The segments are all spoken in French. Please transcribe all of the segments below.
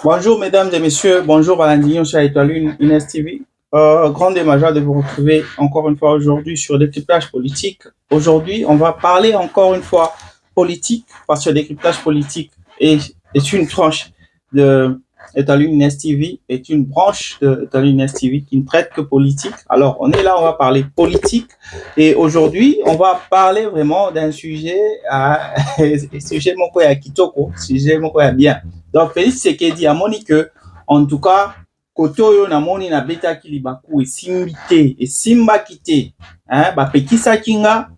Bonjour mesdames et messieurs, bonjour Valentin sur Étoile Inès TV. Grande et majeure de vous retrouver encore une fois aujourd'hui sur Décryptage politique. Aujourd'hui, on va parler encore une fois politique parce que Décryptage politique est une tranche de Étoile Inès TV, est une branche de Étoile Inès TV qui ne traite que politique. Alors, on est là, on va parler politique et aujourd'hui, on va parler vraiment d'un sujet, sujet mon à Kitoko, sujet mon bien. Donc, Félix Sekedi a moni que, en tout cas, côté oyo na moni na beta kilibaku esimba kite, hein, ba pekisa kinga,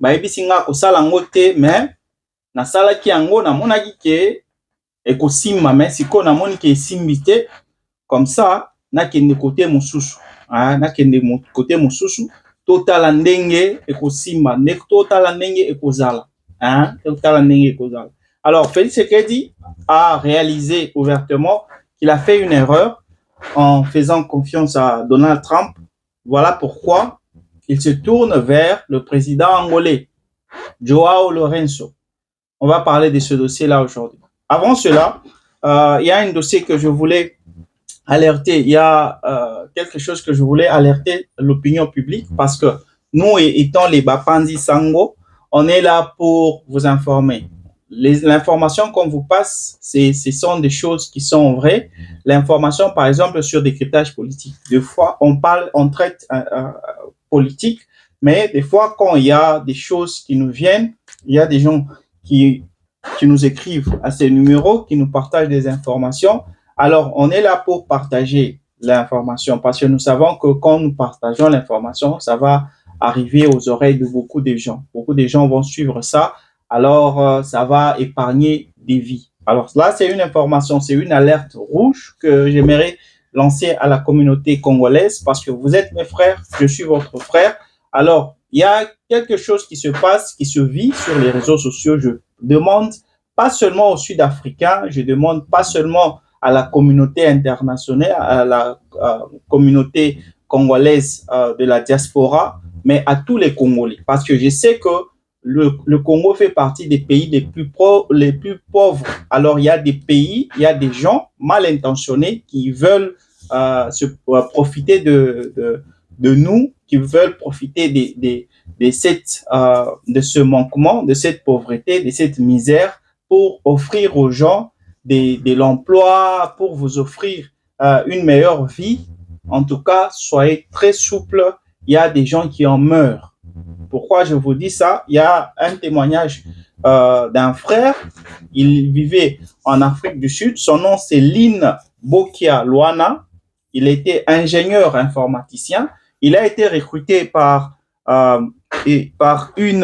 ba ebisinga ko sala ngote, mais na sala ki yango na monaki ke ekosimba, mais siko na moni ke esimbite, comme ça, na kende côté mosusu, hein, na kende côté mosusu, totala ndenge ekosimba, totala ndenge ekozala, hein, totala ndenge ekozala. Alors, Félix Sekedi a réalisé ouvertement qu'il a fait une erreur en faisant confiance à Donald Trump. Voilà pourquoi il se tourne vers le président angolais, Joao Lourenço. On va parler de ce dossier-là aujourd'hui. Avant cela, il y a un dossier que je voulais alerter. Il y a quelque chose que je voulais alerter l'opinion publique parce que nous, étant les Bapanzi Sango, on est là pour vous informer. L'information qu'on vous passe, ce sont des choses qui sont vraies. L'information, par exemple, sur des cryptages politiques. Des fois, on traite politique, mais des fois, quand il y a des choses qui nous viennent, il y a des gens qui nous écrivent à ces numéros, qui nous partagent des informations. Alors, on est là pour partager l'information parce que nous savons que quand nous partageons l'information, ça va arriver aux oreilles de beaucoup de gens. Beaucoup de gens vont suivre ça. Alors, ça va épargner des vies. Alors là, c'est une information, c'est une alerte rouge que j'aimerais lancer à la communauté congolaise parce que vous êtes mes frères, je suis votre frère. Alors, il y a quelque chose qui se passe, qui se vit sur les réseaux sociaux. Je demande pas seulement aux Sud-Africains, je demande pas seulement à la communauté internationale, à la communauté congolaise de la diaspora, mais à tous les Congolais. Parce que je sais que le Congo fait partie des pays les plus pauvres. Alors, il y a des pays, il y a des gens mal intentionnés qui veulent profiter de nous, qui veulent profiter de ce manquement, de cette pauvreté, de cette misère pour offrir aux gens de l'emploi, pour vous offrir une meilleure vie. En tout cas, soyez très souple. Il y a des gens qui en meurent. Pourquoi je vous dis ça? Il y a un témoignage d'un frère. Il vivait en Afrique du Sud. Son nom, c'est Lynn Bokia Luana. Il était ingénieur informaticien. Il a été recruté par une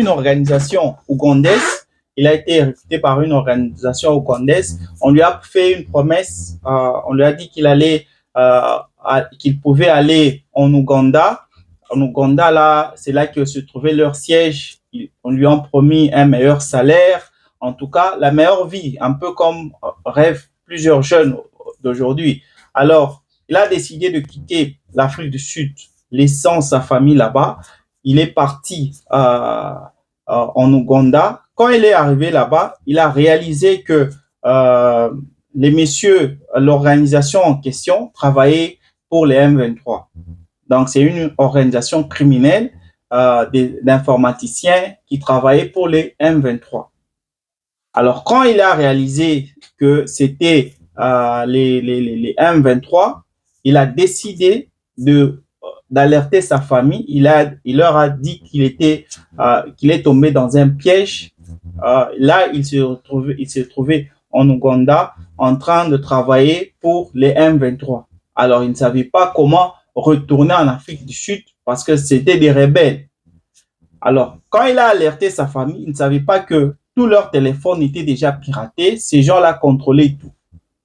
organisation ougandaise. Il a été recruté par une organisation ougandaise. On lui a fait une promesse. On lui a dit qu'il pouvait aller en Ouganda. En Ouganda, là, c'est là que se trouvait leur siège. On lui a promis un meilleur salaire. En tout cas, la meilleure vie, un peu comme rêvent plusieurs jeunes d'aujourd'hui. Alors, il a décidé de quitter l'Afrique du Sud, laissant sa famille là-bas. Il est parti en Ouganda. Quand il est arrivé là-bas, il a réalisé que les messieurs, l'organisation en question, travaillaient pour les M23. Donc, c'est une organisation criminelle d'informaticiens qui travaillaient pour les M23. Alors, quand il a réalisé que c'était les M23, il a décidé d'alerter sa famille. Il leur a dit qu'il est tombé dans un piège. Là, il se trouvait en Ouganda en train de travailler pour les M23. Alors, il ne savait pas comment retourner en Afrique du Sud parce que c'était des rebelles. Alors, quand il a alerté sa famille, il ne savait pas que tous leurs téléphones étaient déjà piratés. Ces gens-là contrôlaient tout.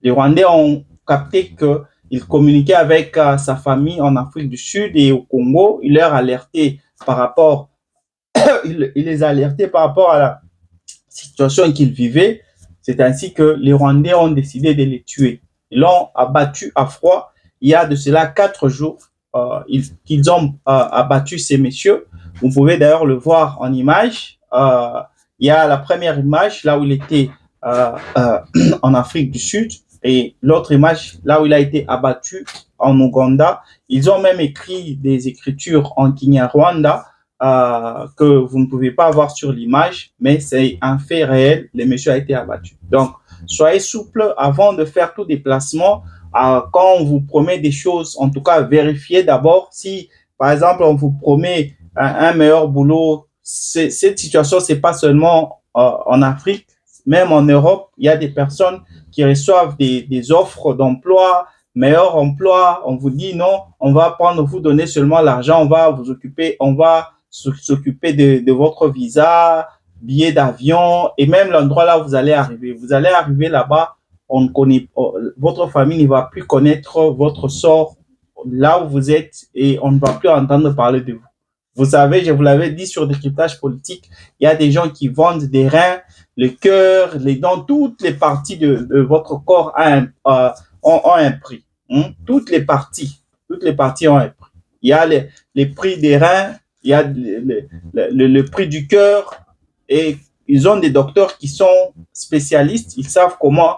Les Rwandais ont capté qu'il communiquait avec sa famille en Afrique du Sud et au Congo. Il leur alertait par rapport, il les alertait par rapport à la situation qu'ils vivaient. C'est ainsi que les Rwandais ont décidé de les tuer. Ils l'ont abattu à froid. Il y a de cela 4 jours qu'ils ont abattu ces messieurs. Vous pouvez d'ailleurs le voir en image. Il y a la première image là où il était en Afrique du Sud et l'autre image là où il a été abattu en Ouganda. Ils ont même écrit des écritures en Kinyarwanda que vous ne pouvez pas voir sur l'image, mais c'est un fait réel. Le monsieur a été abattu. Donc, soyez souple avant de faire tout déplacement. Quand on vous promet des choses, en tout cas, vérifiez d'abord si, par exemple, on vous promet un meilleur boulot. Cette situation, c'est pas seulement en Afrique, même en Europe, il y a des personnes qui reçoivent des offres d'emploi, meilleur emploi. On vous dit non, on va prendre, vous donner seulement l'argent, on va vous occuper, on va s'occuper de votre visa, billet d'avion et même l'endroit là où vous allez arriver. Vous allez arriver là-bas, on ne connaît, votre famille ne va plus connaître votre sort là où vous êtes et on ne va plus entendre parler de vous. Vous savez, je vous l'avais dit sur Décryptage Politique, il y a des gens qui vendent des reins, le cœur, les dents, toutes les parties de votre corps ont un prix. Toutes les parties ont un prix. Il y a les prix des reins, il y a le prix du cœur et ils ont des docteurs qui sont spécialistes, ils savent comment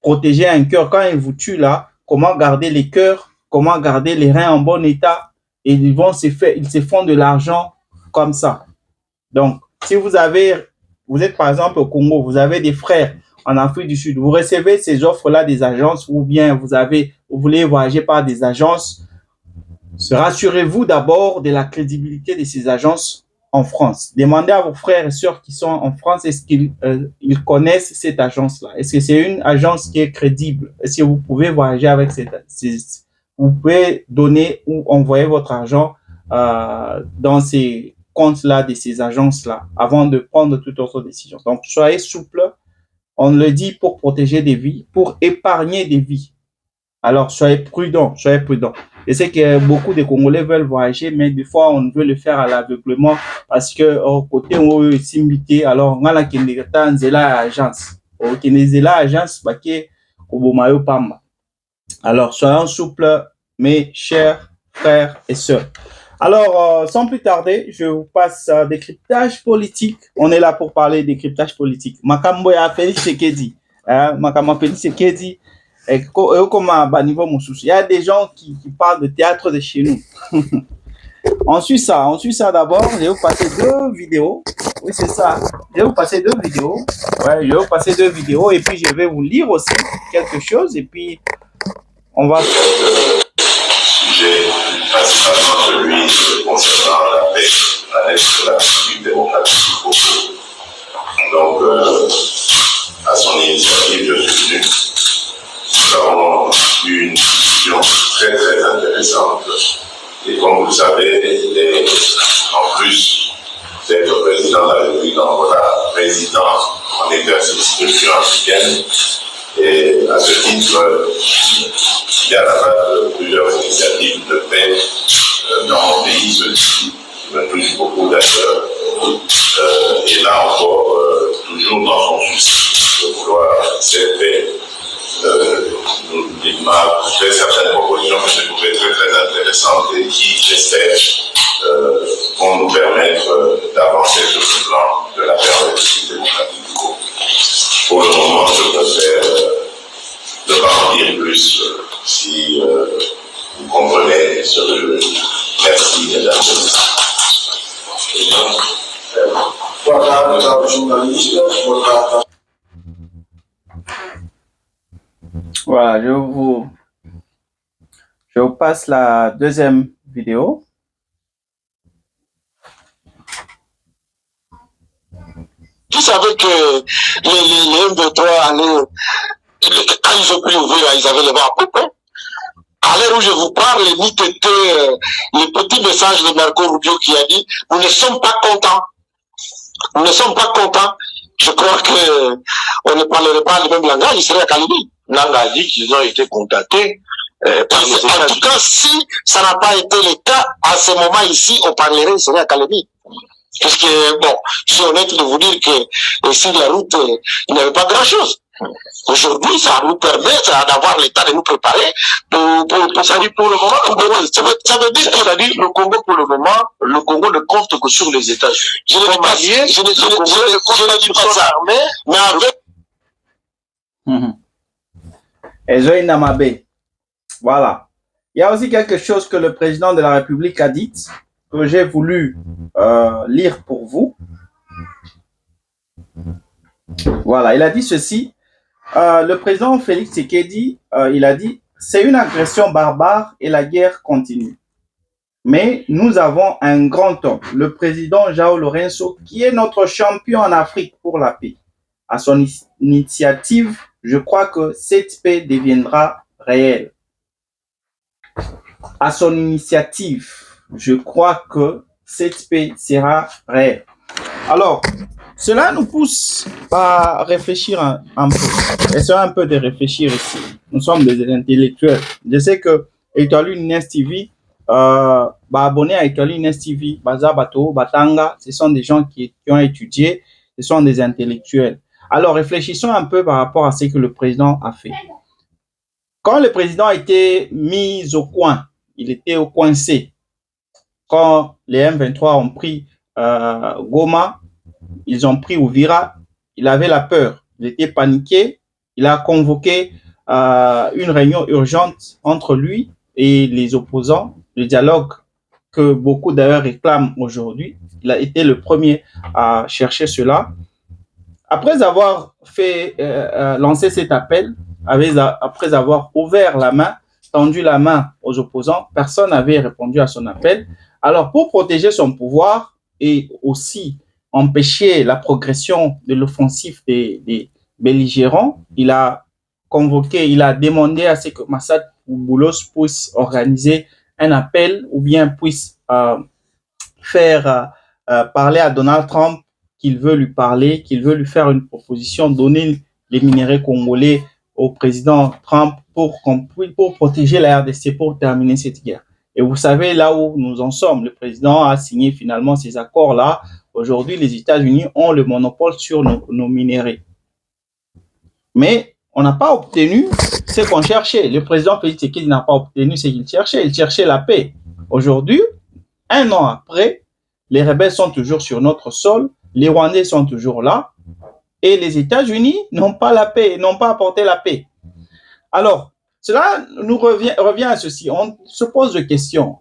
protéger un cœur quand ils vous tuent là, comment garder les cœurs, comment garder les reins en bon état et ils se font de l'argent comme ça. Donc, si vous êtes par exemple au Congo, vous avez des frères en Afrique du Sud, vous recevez ces offres-là des agences ou bien vous voulez voyager par des agences, rassurez-vous d'abord de la crédibilité de ces agences en France. Demandez à vos frères et sœurs qui sont en France, est-ce qu'ils connaissent cette agence-là? Est-ce que c'est une agence qui est crédible? Est-ce que vous pouvez voyager avec vous pouvez donner ou envoyer votre argent dans ces comptes-là de ces agences-là avant de prendre toute autre décision. Donc, soyez souple. On le dit pour protéger des vies, pour épargner des vies. Alors, soyez prudents, soyez prudents. Je sais que beaucoup de Congolais veulent voyager, mais des fois, on veut le faire à l'aveuglement parce que au côté où ils s'imbitent, alors on a la kendekata nzela agence. Au kendezela agence, baké obomayo pamba. Alors, soyons souples, mes chers frères et sœurs. Alors, sans plus tarder, je vous passe décryptage politique. On est là pour parler décryptage politique. Makambo ya Félix Tshisekedi. Makambo Félix Tshisekedi. Et comme à niveau il y a des gens qui parlent de théâtre de chez nous. On suit ça d'abord. Je vais vous passer 2 vidéos. Oui, c'est ça. Je vais vous passer 2 vidéos. Ouais, je vais vous passer 2 vidéos et puis je vais vous lire aussi quelque chose et puis on va... Sujet principalement celui concernant la paix, la naissance de la République démocratique du Congo. Donc, à son initiative, je suis venu. Nous avons eu une discussion très très intéressante. Et comme vous le savez, il est, en plus d'être président de la République d'Angola, président en exercice de l'Union africaine. Et à ce titre, il y a là-bas plusieurs initiatives de paix dans mon pays, qui me touchent beaucoup d'ailleurs. Et là encore, toujours dans son souci de vouloir cette paix, il m'a fait certaines propositions que j'ai trouvées très très intéressantes et qui, j'espère, vont nous permettre d'avancer sur ce plan de la paix en République démocratique du Congo. Pour le moment, je préfère ne pas en dire plus si vous comprenez ce que je veux dire. Merci, mesdames et messieurs. Voilà, je vous passe la 2e vidéo. Vous savez que les M23 allaient, quand ils ont pu ouvrir, ils avaient le vent à couper. À l'heure où je vous parle, les mythes étaient les petits messages de Marco Rubio qui a dit « Nous ne sommes pas contents. Nous ne sommes pas contents. » Je crois qu'on ne parlerait pas le même langage, il serait à Kalini. Nanga a dit qu'ils ont été contactés par les États-Unis. En tout cas, si ça n'a pas été le cas, à ce moment ici, on parlerait ici à Calémie. Parce que, bon, je suis honnête de vous dire que sur la route, il n'y avait pas grand-chose. Aujourd'hui, ça nous permet d'avoir l'état de nous préparer pour ça dit pour le moment. Ça veut dire que le Congo, pour le moment, le Congo ne compte que sur les États-Unis. Je ne dis pas ça, mais avec. Et Joël Namabé. Voilà. Il y a aussi quelque chose que le président de la République a dit, que j'ai voulu lire pour vous. Voilà, il a dit ceci. Le président Félix Tshisekedi, il a dit « C'est une agression barbare et la guerre continue. Mais nous avons un grand homme, le président João Lourenço, qui est notre champion en Afrique pour la paix. À son initiative, je crois que cette paix deviendra réelle. À son initiative, je crois que cette paix sera réelle. » Alors, cela nous pousse à réfléchir un peu. Essayons un peu de réfléchir ici. Nous sommes des intellectuels. Je sais que Étoile Inès TV, abonné à Étoile Inès TV, Baza Bato, Batanga, ce sont des gens qui ont étudié, ce sont des intellectuels. Alors, réfléchissons un peu par rapport à ce que le président a fait. Quand le président a été mis au coin, il était au coin C. Quand les M23 ont pris Goma, ils ont pris Uvira, il avait la peur, il était paniqué, il a convoqué une réunion urgente entre lui et les opposants, le dialogue que beaucoup d'ailleurs réclament aujourd'hui. Il a été le premier à chercher cela. Après avoir fait lancer cet appel, après avoir ouvert la main, tendu la main aux opposants, personne n'avait répondu à son appel. Alors, pour protéger son pouvoir et aussi empêcher la progression de l'offensive des belligérants, il a convoqué, il a demandé à ce que Massad Boulos puisse organiser un appel ou bien puisse faire parler à Donald Trump qu'il veut lui parler, qu'il veut lui faire une proposition, donner les minéraux congolais au président Trump pour protéger la RDC, pour terminer cette guerre. Et vous savez là où nous en sommes. Le président a signé finalement ces accords-là. Aujourd'hui, les États-Unis ont le monopole sur nos minéraux. Mais on n'a pas obtenu ce qu'on cherchait. Le président Félix Tshisekedi n'a pas obtenu ce qu'il cherchait. Il cherchait la paix. Aujourd'hui, un an après, les rebelles sont toujours sur notre sol. Les Rwandais sont toujours là. Et les États-Unis n'ont pas la paix, n'ont pas apporté la paix. Alors, cela nous revient à ceci. On se pose des questions.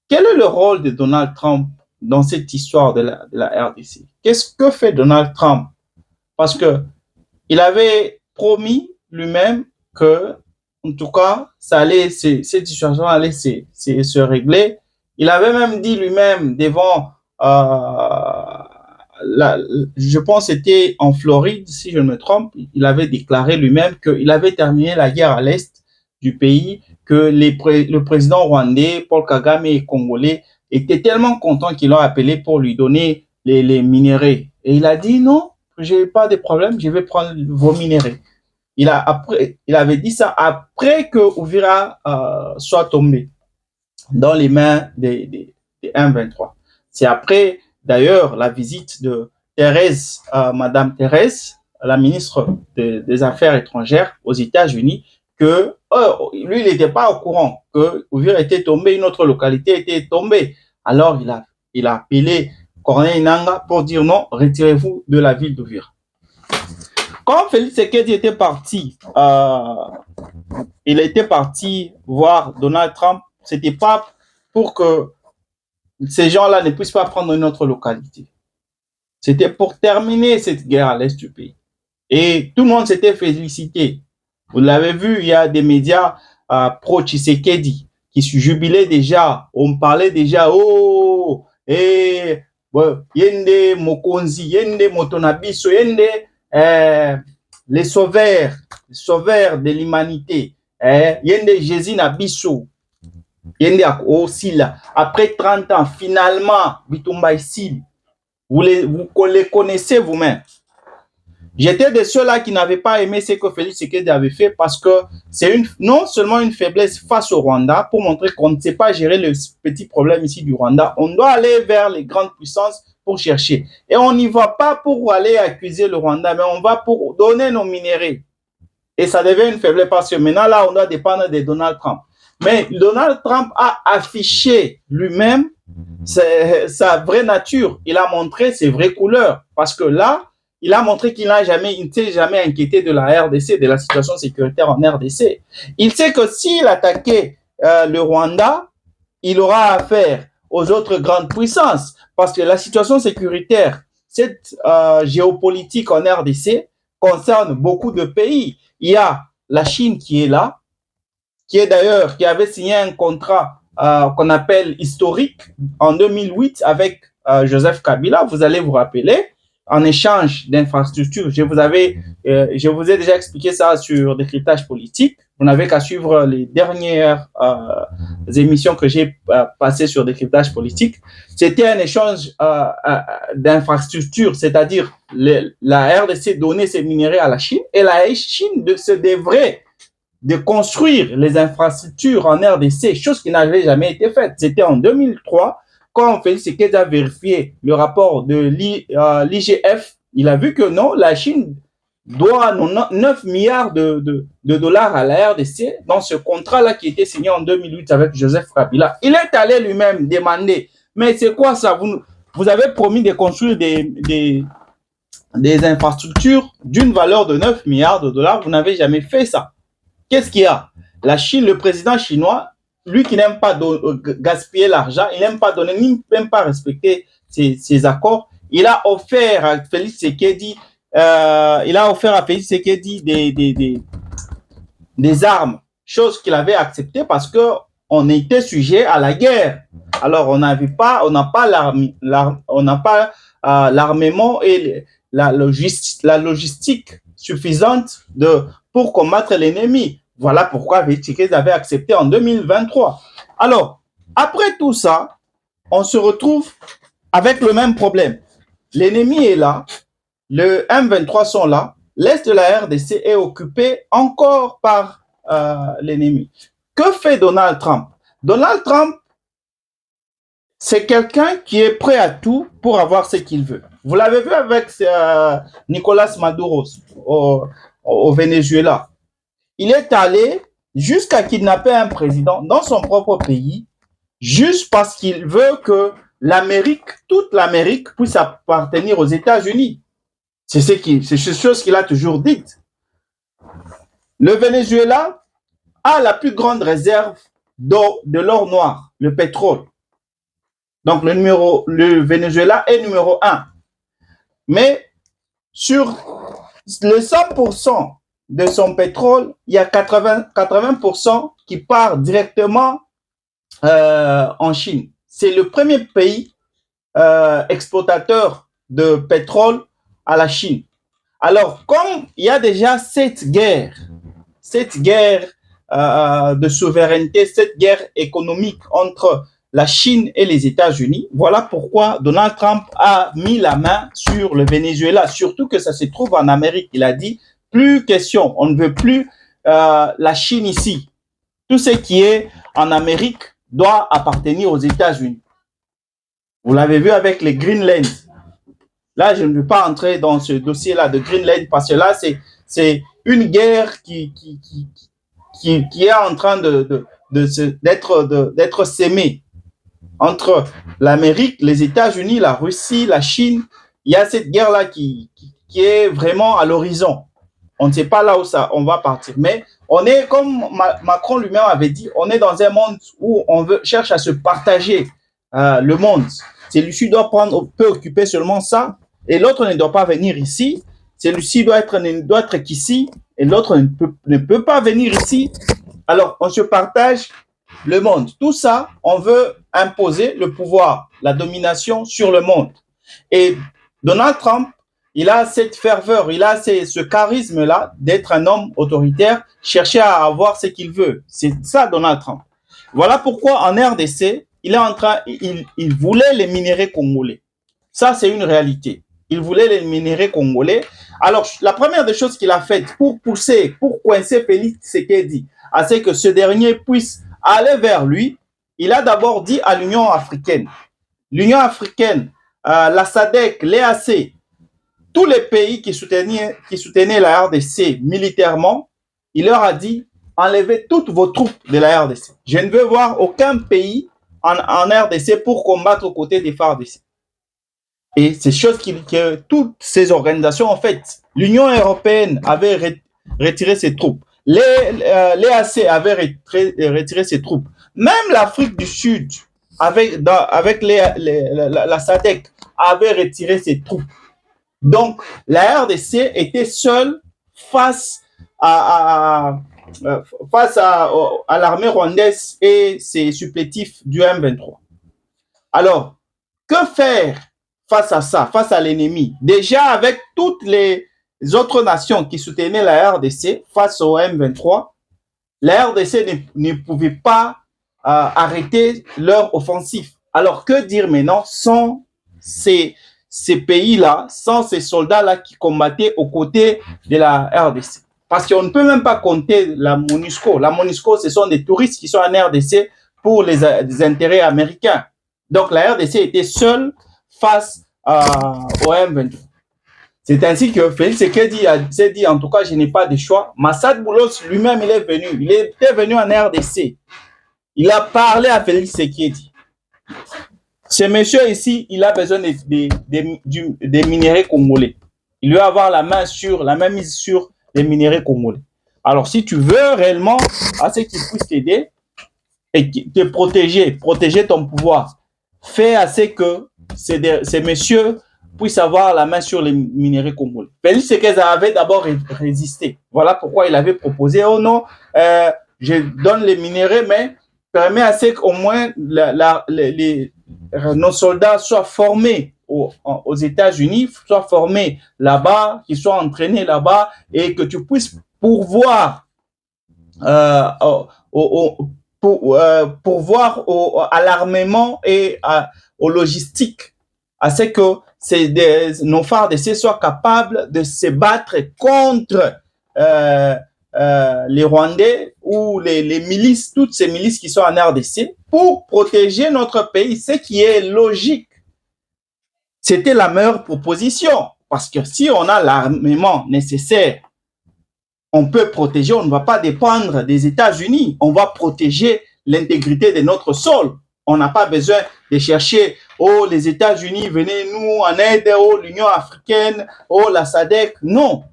Quel est le rôle de Donald Trump dans cette histoire de la RDC? Qu'est-ce que fait Donald Trump? Parce que il avait promis lui-même que, en tout cas, cette situation allait se régler. Il avait même dit lui-même devant, je pense que c'était en Floride, si je ne me trompe, il avait déclaré lui-même qu'il avait terminé la guerre à l'est du pays, que le président rwandais, Paul Kagame et congolais étaient tellement contents qu'ils l'ont appelé pour lui donner les minéraux. Et il a dit non, je n'ai pas de problème, je vais prendre vos minéraux. Il avait dit ça après que Uvira soit tombé dans les mains des M23. C'est après, d'ailleurs, la visite de Thérèse, Madame Thérèse, la ministre des Affaires étrangères aux États-Unis, que lui, il n'était pas au courant que Uvira était tombé, une autre localité était tombée. Alors, il a appelé Corneille Nangaa pour dire non, retirez-vous de la ville d'Uvira. Quand Félix Tshisekedi était parti, il était parti voir Donald Trump, c'était pas pour que ces gens-là ne puissent pas prendre une autre localité. C'était pour terminer cette guerre à l'est du pays. Et tout le monde s'était félicité. Vous l'avez vu, il y a des médias pro-Tshisekedi qui se jubilaient déjà. On parlait déjà, oh, et yende mokonzi, yende motonabiso, yende les sauveurs de l'humanité, yende Jésus nabiso, yende aussi là. Après 30 ans, finalement, Bitumba ici, vous les connaissez vous-même. J'étais de ceux-là qui n'avaient pas aimé ce que Félix Tshisekedi avait fait parce que c'est non seulement une faiblesse face au Rwanda pour montrer qu'on ne sait pas gérer le petit problème ici du Rwanda. On doit aller vers les grandes puissances pour chercher. Et on n'y va pas pour aller accuser le Rwanda, mais on va pour donner nos minéraux. Et ça devient une faiblesse parce que maintenant, là, on doit dépendre de Donald Trump. Mais Donald Trump a affiché lui-même sa vraie nature. Il a montré ses vraies couleurs. Parce que là, il a montré qu'il ne s'est jamais inquiété de la RDC, de la situation sécuritaire en RDC. Il sait que s'il attaquait le Rwanda, il aura affaire aux autres grandes puissances. Parce que la situation sécuritaire, cette géopolitique en RDC concerne beaucoup de pays. Il y a la Chine qui est là, qui avait signé un contrat qu'on appelle historique en 2008 avec Joseph Kabila, vous allez vous rappeler, en échange d'infrastructures. Je vous ai déjà expliqué ça sur Décryptage politique. Vous n'avez qu'à suivre les dernières émissions que j'ai passées sur Décryptage politique. C'était un échange d'infrastructures, c'est-à-dire la RDC donnait ses minéraux à la Chine et la Chine se devrait de construire les infrastructures en RDC, chose qui n'avait jamais été faite. C'était en 2003, quand Félix Tshisekedi a vérifié le rapport de l'IGF, il a vu que non, la Chine doit 9 milliards de dollars à la RDC dans ce contrat-là qui était signé en 2008 avec Joseph Kabila. Il est allé lui-même demander, mais c'est quoi ça? Vous avez promis de construire des infrastructures d'une valeur de 9 milliards de dollars, vous n'avez jamais fait ça. Qu'est-ce qu'il y a? La Chine, le président chinois, lui qui n'aime pas gaspiller l'argent, il n'aime pas donner, ni même pas respecter ses accords, il a offert à Félix Tshisekedi, des armes, chose qu'il avait acceptée parce que on était sujet à la guerre. Alors on n'a pas l'armement et la logistique suffisante pour combattre l'ennemi. Voilà pourquoi Félix Tshisekedi avait accepté en 2023. Alors, après tout ça, on se retrouve avec le même problème. L'ennemi est là, le M23 sont là, l'est de la RDC est occupé encore par l'ennemi. Que fait Donald Trump? Donald Trump, c'est quelqu'un qui est prêt à tout pour avoir ce qu'il veut. Vous l'avez vu avec Nicolas Maduro au Venezuela. Il est allé jusqu'à kidnapper un président dans son propre pays, juste parce qu'il veut que toute l'Amérique puisse appartenir aux États-Unis. C'est chose qu'il a toujours dite. Le Venezuela a la plus grande réserve de l'or noir, le pétrole. Donc le Venezuela est numéro 1. Mais sur le 100% de son pétrole, il y a 80% qui part directement en Chine. C'est le premier pays exportateur de pétrole à la Chine. Alors, comme il y a déjà cette guerre de souveraineté, cette guerre économique entre la Chine et les États-Unis, voilà pourquoi Donald Trump a mis la main sur le Venezuela, surtout que ça se trouve en Amérique. Il a dit, plus question, on ne veut plus la Chine ici. Tout ce qui est en Amérique doit appartenir aux États-Unis. Vous l'avez vu avec les Greenland. Là, je ne veux pas entrer dans ce dossier-là de Greenland parce que là, c'est une guerre qui est en train d'être sémée entre l'Amérique, les États-Unis, la Russie, la Chine. Il y a cette guerre-là qui est vraiment à l'horizon. On ne sait pas là où on va partir. Mais on est, comme Macron lui-même avait dit, on est dans un monde où cherche à se partager le monde. Celui-ci peut occuper seulement ça et l'autre ne doit pas venir ici. Celui-ci doit être qu'ici et l'autre ne peut pas venir ici. Alors, on se partage le monde. Tout ça, on veut imposer le pouvoir, la domination sur le monde. Et Donald Trump, il a cette ferveur, il a ce charisme-là d'être un homme autoritaire, chercher à avoir ce qu'il veut. C'est ça, Donald Trump. Voilà pourquoi en RDC, il voulait les minéraux congolais. Ça, c'est une réalité. Il voulait les minéraux congolais. Alors, la première des choses qu'il a faites pour pousser, pour coincer Félix Tshisekedi, c'est que ce dernier puisse aller vers lui, il a d'abord dit à l'Union africaine, la SADC, l'EAC, tous les pays qui soutenaient la RDC militairement, il leur a dit, enlevez toutes vos troupes de la RDC. Je ne veux voir aucun pays en RDC pour combattre aux côtés des FARDC. Et c'est chose que toutes ces organisations ont faites. L'Union européenne avait retiré ses troupes. L'EAC avait retiré ses troupes. Même l'Afrique du Sud, avec la SADC, avait retiré ses troupes. Donc, la RDC était seule face à l'armée rwandaise et ses supplétifs du M23. Alors, que faire face à ça, face à l'ennemi? Déjà, avec toutes les autres nations qui soutenaient la RDC face au M23, la RDC ne pouvait pas arrêter leur offensive. Alors, que dire maintenant sans ces pays-là, sans ces soldats-là qui combattaient aux côtés de la RDC? Parce qu'on ne peut même pas compter la MONUSCO. La MONUSCO, ce sont des touristes qui sont en RDC pour les intérêts américains. Donc, la RDC était seule face au M23. C'est ainsi que Félix Tshisekedi s'est dit, en tout cas, je n'ai pas de choix. Massad Boulos lui-même, il était venu en RDC. Il a parlé à Félix Tshisekedi. Ce monsieur ici, il a besoin des minéraux congolais. Il veut avoir la main mise sur les minéraux congolais. Alors, si tu veux réellement à ce qu'il puisse t'aider et te protéger ton pouvoir, fais assez que ces messieurs puissent avoir la main sur les minéraux congolais. Félix Tshisekedi avait d'abord résisté. Voilà pourquoi il avait proposé, oh non, je donne les minéraux, mais permet à ce qu'au moins nos soldats soient formés aux États-Unis, soient formés là-bas, qu'ils soient entraînés là-bas et que tu puisses pourvoir à l'armement et aux logistiques, à ce que nos FARDC soient capables de se battre contre les Rwandais ou les milices, toutes ces milices qui sont en RDC, pour protéger notre pays, ce qui est logique. C'était la meilleure proposition, parce que si on a l'armement nécessaire, on peut protéger, on ne va pas dépendre des États-Unis, on va protéger l'intégrité de notre sol. On n'a pas besoin de chercher, oh, les États-Unis, venez nous en aide, oh, l'Union africaine, oh, la SADC. Non,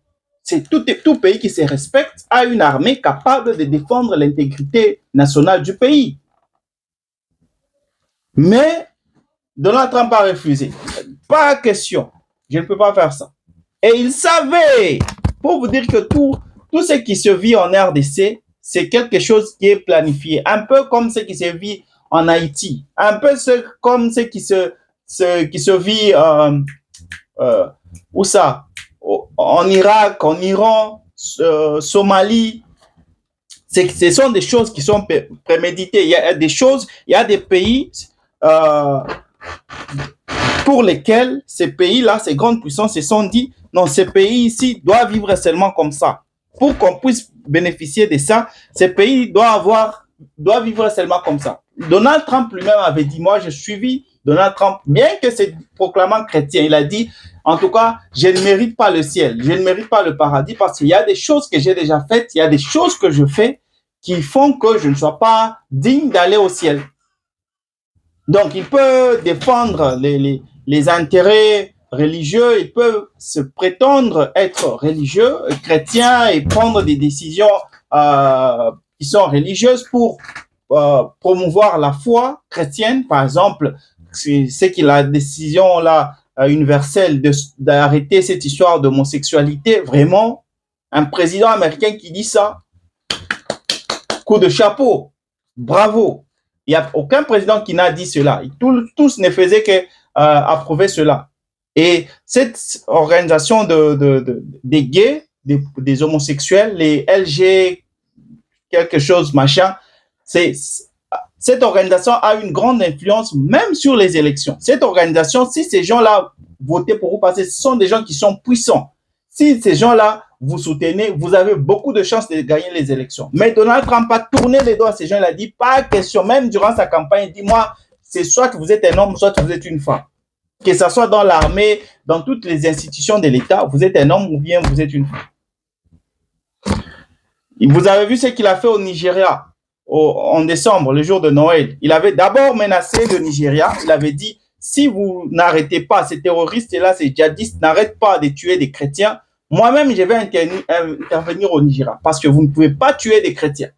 c'est tout pays qui se respecte a une armée capable de défendre l'intégrité nationale du pays. Mais Donald Trump a refusé. Pas question, je ne peux pas faire ça. Et il savait, pour vous dire que tout ce qui se vit en RDC, c'est quelque chose qui est planifié. Un peu comme ce qui se vit en Haïti. Un peu comme ce qui se vit où ça? En Irak, en Iran, Somalie. Ce sont des choses qui sont préméditées. Il y a des choses, il y a des pays pour lesquels ces pays-là, ces grandes puissances se sont dit, non, ces pays ici doivent vivre seulement comme ça. Pour qu'on puisse bénéficier de ça, ces pays doivent vivre seulement comme ça. Donald Trump lui-même avait dit, moi, je suivis Donald Trump, bien que c'est proclamant chrétien, il a dit, en tout cas, je ne mérite pas le ciel, je ne mérite pas le paradis, parce qu'il y a des choses que j'ai déjà faites, il y a des choses que je fais qui font que je ne sois pas digne d'aller au ciel. Donc, il peut défendre les intérêts religieux, il peut se prétendre être religieux, chrétien, et prendre des décisions qui sont religieuses pour promouvoir la foi chrétienne. Par exemple, c'est qu'il a la décision là universelle d'arrêter cette histoire d'homosexualité. Vraiment, un président américain qui dit ça, coup de chapeau, bravo. Il n'y a aucun président qui n'a dit cela. Tous ne faisaient qu'approuver cela. Et cette organisation des gays, des homosexuels, les LG, quelque chose, machin, cette organisation a une grande influence même sur les élections. Cette organisation, si ces gens-là voter pour vous parce que ce sont des gens qui sont puissants. Si ces gens-là vous soutenez, vous avez beaucoup de chances de gagner les élections. Mais Donald Trump a tourné les doigts à ces gens. Il a dit, pas question, même durant sa campagne, il dit, moi, c'est soit que vous êtes un homme, soit que vous êtes une femme. Que ce soit dans l'armée, dans toutes les institutions de l'État, vous êtes un homme ou bien vous êtes une femme. Vous avez vu ce qu'il a fait au Nigeria en décembre, le jour de Noël. Il avait d'abord menacé le Nigeria. Il avait dit, si vous n'arrêtez pas, ces terroristes-là, ces djihadistes n'arrêtent pas de tuer des chrétiens, moi-même, je vais intervenir au Nigeria parce que vous ne pouvez pas tuer des chrétiens.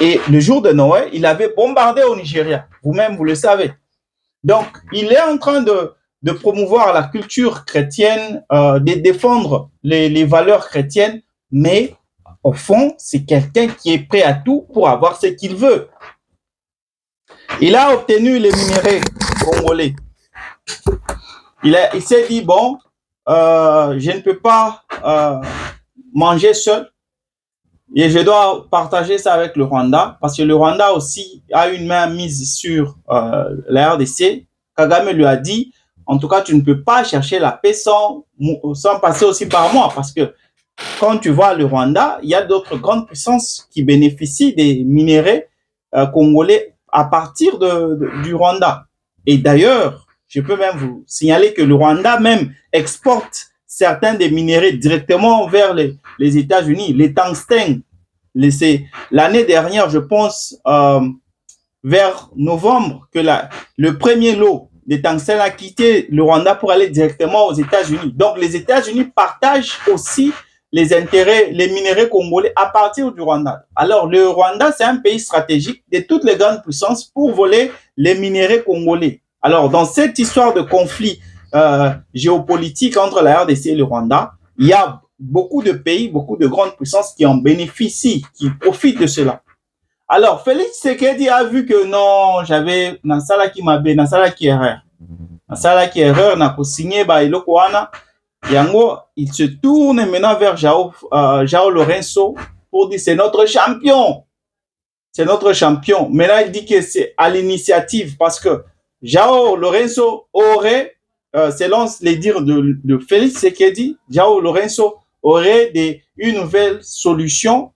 Et le jour de Noël, il avait bombardé au Nigeria. Vous-même, vous le savez. Donc, il est en train de promouvoir la culture chrétienne, de défendre les valeurs chrétiennes, mais au fond, c'est quelqu'un qui est prêt à tout pour avoir ce qu'il veut. Il a obtenu les minéraux congolais. Il s'est dit, bon, je ne peux pas manger seul et je dois partager ça avec le Rwanda parce que le Rwanda aussi a une main mise sur la RDC. Kagame lui a dit, en tout cas, tu ne peux pas chercher la paix sans passer aussi par moi parce que quand tu vois le Rwanda, il y a d'autres grandes puissances qui bénéficient des minéraux congolais à partir du Rwanda. Et d'ailleurs, je peux même vous signaler que le Rwanda même exporte certains des minéraux directement vers les États-Unis. Les tungstènes, l'année dernière, je pense, vers novembre, que le premier lot des tungstènes a quitté le Rwanda pour aller directement aux États-Unis. Donc, les États-Unis partagent aussi les intérêts, les minéraux congolais à partir du Rwanda. Alors, le Rwanda, c'est un pays stratégique de toutes les grandes puissances pour voler les minéraux congolais. Alors, dans cette histoire de conflit géopolitique entre la RDC et le Rwanda, il y a beaucoup de pays, beaucoup de grandes puissances qui en bénéficient, qui profitent de cela. Alors, Félix Tshisekedi a vu que non, j'avais Nansala qui m'a bé, Nansala qui erreur. Nansala qui erreur, n'a pas signé, bah, il Yango, il se tourne maintenant vers João Lourenço pour dire c'est notre champion. C'est notre champion. Maintenant, il dit que c'est à l'initiative parce que João Lourenço aurait, selon les dires de Félix Tshisekedi, João Lourenço aurait une nouvelle solution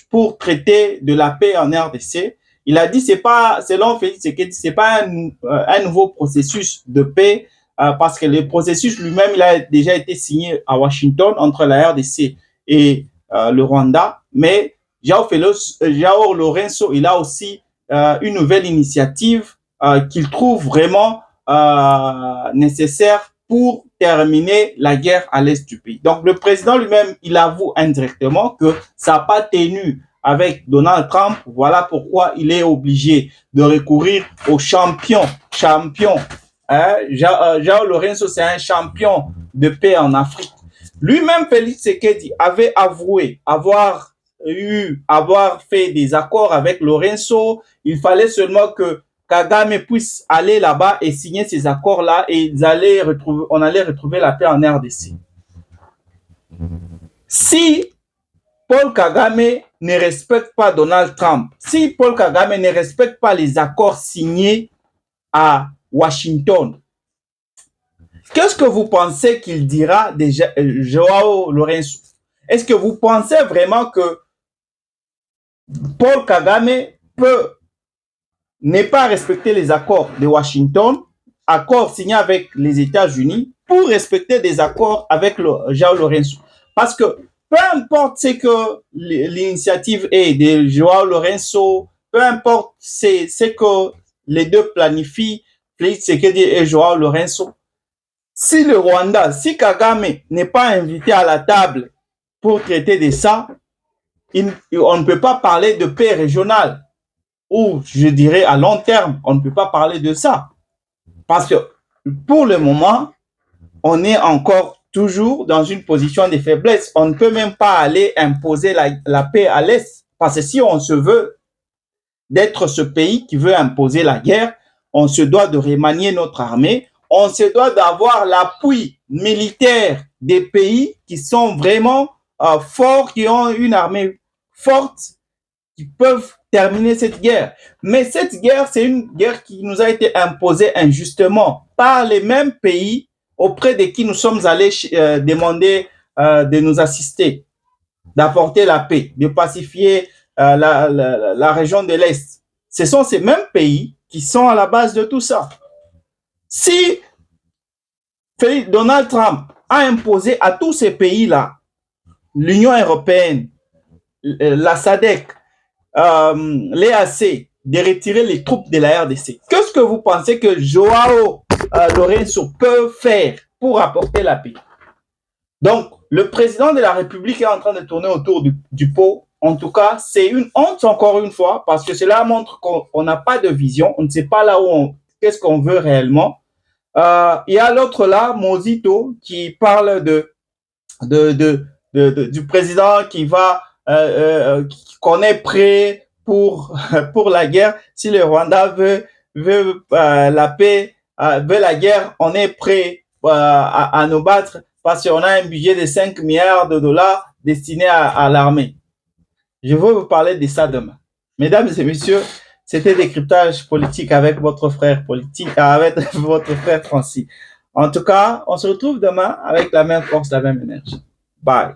pour traiter de la paix en RDC. Il a dit c'est pas, selon Félix Tshisekedi, c'est pas un nouveau processus de paix parce que le processus lui-même, il a déjà été signé à Washington entre la RDC et le Rwanda. Mais João Lourenço, il a aussi une nouvelle initiative qu'il trouve vraiment nécessaire pour terminer la guerre à l'est du pays. Donc, le président lui-même, il avoue indirectement que ça n'a pas tenu avec Donald Trump. Voilà pourquoi il est obligé de recourir au champion. João Lourenço, c'est un champion de paix en Afrique. Lui-même, Félix Tshisekedi avait avoué avoir fait des accords avec Lourenço. Il fallait seulement que Kagame puisse aller là-bas et signer ces accords-là et on allait retrouver la paix en RDC. Si Paul Kagame ne respecte pas Donald Trump, si Paul Kagame ne respecte pas les accords signés à Washington, qu'est-ce que vous pensez qu'il dira de João Lourenço? Est-ce que vous pensez vraiment que Paul Kagame peut ne pas respecter les accords de Washington, accords signés avec les États-Unis, pour respecter des accords avec João Lourenço? Parce que peu importe ce que l'initiative est de João Lourenço, peu importe ce que les deux planifient, Félix Tshisekedi et João Lourenço, si le Rwanda, si Kagame n'est pas invité à la table pour traiter de ça, on ne peut pas parler de paix régionale. Ou je dirais à long terme, on ne peut pas parler de ça. Parce que pour le moment, on est encore toujours dans une position de faiblesse. On ne peut même pas aller imposer la paix à l'Est. Parce que si on se veut d'être ce pays qui veut imposer la guerre, on se doit de remanier notre armée, on se doit d'avoir l'appui militaire des pays qui sont vraiment forts, qui ont une armée forte, qui peuvent terminer cette guerre. Mais cette guerre, c'est une guerre qui nous a été imposée injustement par les mêmes pays auprès de qui nous sommes allés demander de nous assister, d'apporter la paix, de pacifier la région de l'Est. Ce sont ces mêmes pays qui sont à la base de tout ça. Si Donald Trump a imposé à tous ces pays-là, l'Union européenne, la SADC, l'EAC, de retirer les troupes de la RDC, qu'est-ce que vous pensez que Joao Lourenço peut faire pour apporter la paix? Donc, le président de la République est en train de tourner autour du pot. En tout cas, c'est une honte encore une fois, parce que cela montre qu'on n'a pas de vision, on ne sait pas là où qu'est-ce qu'on veut réellement. Il y a l'autre là, Mozito, qui parle du président qui va, qu'on est prêt pour la guerre. Si le Rwanda veut la paix, veut la guerre, on est prêt à nous battre parce qu'on a un budget de 5 milliards de dollars destiné à l'armée. Je vais vous parler de ça demain. Mesdames et messieurs, c'était Décryptage politique avec votre frère politique, avec votre frère Francis. En tout cas, on se retrouve demain avec la même force, la même énergie. Bye.